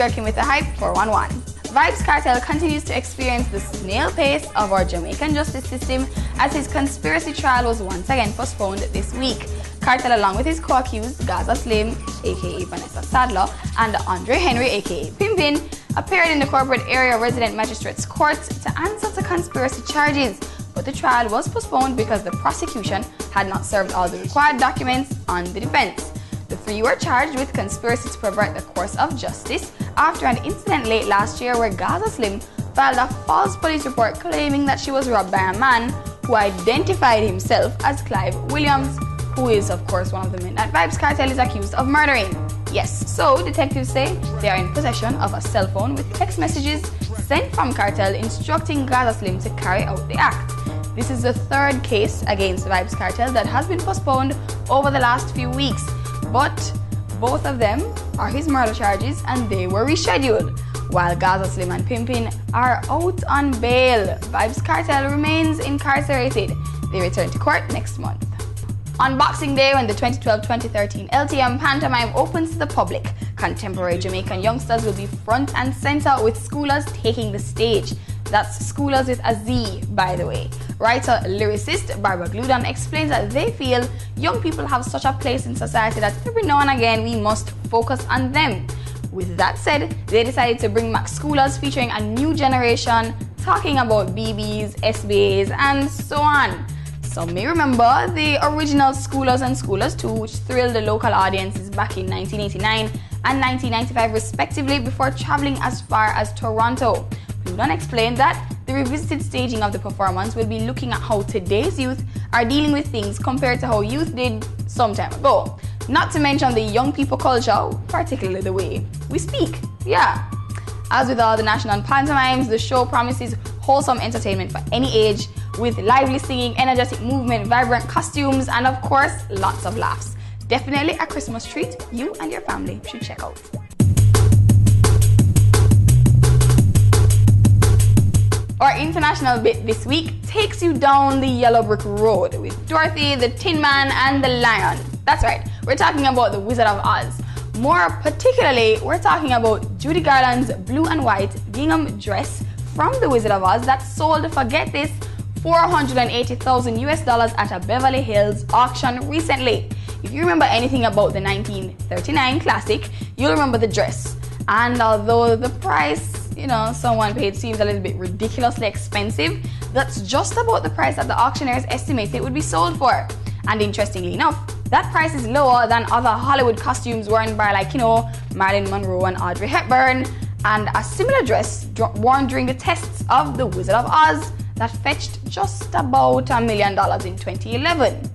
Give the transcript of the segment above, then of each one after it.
Miguel Kim with the Hype 411. Vybz Kartel continues to experience the snail pace of our Jamaican justice system as his conspiracy trial was once again postponed this week. Kartel, along with his co-accused Gaza Slim, aka Vanessa Sadler, and Andre Henry, aka Pimpin, appeared in the corporate area resident magistrate's court to answer to conspiracy charges, but the trial was postponed because the prosecution had not served all the required documents on the defense. The three were charged with conspiracy to pervert the course of justice after an incident late last year where Gaza Slim filed a false police report claiming that she was robbed by a man who identified himself as Clive Williams, who is of course one of the men that Vybz Kartel is accused of murdering. Yes, so detectives say they are in possession of a cell phone with text messages sent from Kartel instructing Gaza Slim to carry out the act. This is the third case against Vybz Kartel that has been postponed over the last few weeks, but both of them are his murder charges and they were rescheduled. While Gaza Slim and Pimpin are out on bail, Vybz Kartel remains incarcerated. They return to court next month. On Boxing Day, when the 2012-2013 LTM pantomime opens to the public, contemporary Jamaican youngsters will be front and center with Schoolers taking the stage. That's Schoolers with a Z, by the way. Writer-lyricist Barbara Gludon explains that they feel young people have such a place in society that every now and again we must focus on them. With that said, they decided to bring back Schoolers featuring a new generation talking about BBs, SBAs, and so on. Some may remember the original Schoolers and Schoolers 2, which thrilled the local audiences back in 1989 and 1995 respectively before traveling as far as Toronto. Gludon explained that the revisited staging of the performance will be looking at how today's youth are dealing with things compared to how youth did some time ago. Not to mention the young people culture, particularly the way we speak. Yeah. As with all the national pantomimes, the show promises wholesome entertainment for any age, with lively singing, energetic movement, vibrant costumes, and of course, lots of laughs. Definitely a Christmas treat you and your family should check out. Our international bit this week takes you down the yellow brick road with Dorothy, the Tin Man, and the Lion. That's right, we're talking about the Wizard of Oz. More particularly, we're talking about Judy Garland's blue and white gingham dress from the Wizard of Oz that sold for, get this, $480,000 at a Beverly Hills auction recently. If you remember anything about the 1939 classic, you'll remember the dress. And although the price, someone paid seems a little bit ridiculously expensive, that's just about the price that the auctioneers estimated it would be sold for. And interestingly enough, that price is lower than other Hollywood costumes worn by Marilyn Monroe and Audrey Hepburn, and a similar dress worn during the tests of The Wizard of Oz that fetched just about $1 million in 2011.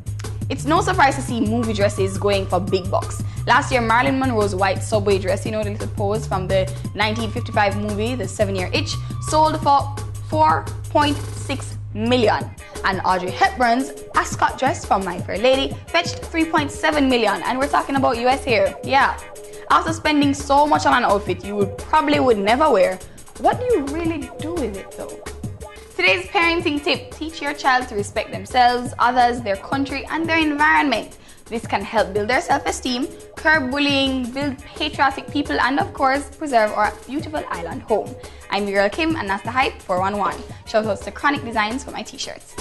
It's no surprise to see movie dresses going for big bucks. Last year, Marilyn Monroe's white subway dress, the little pose from the 1955 movie, The 7-Year Itch, sold for $4.6 million. And Audrey Hepburn's ascot dress from My Fair Lady fetched $3.7 million. And we're talking about US here. Yeah. After spending so much on an outfit you probably would never wear, what do you really do with it though? Today's parenting tip: teach your child to respect themselves, others, their country, and their environment. This can help build their self-esteem, curb bullying, build patriotic people, and of course, preserve our beautiful island home. I'm your girl Kim, and that's the Hype 411. Shoutouts to Chronic Designs for my t-shirts.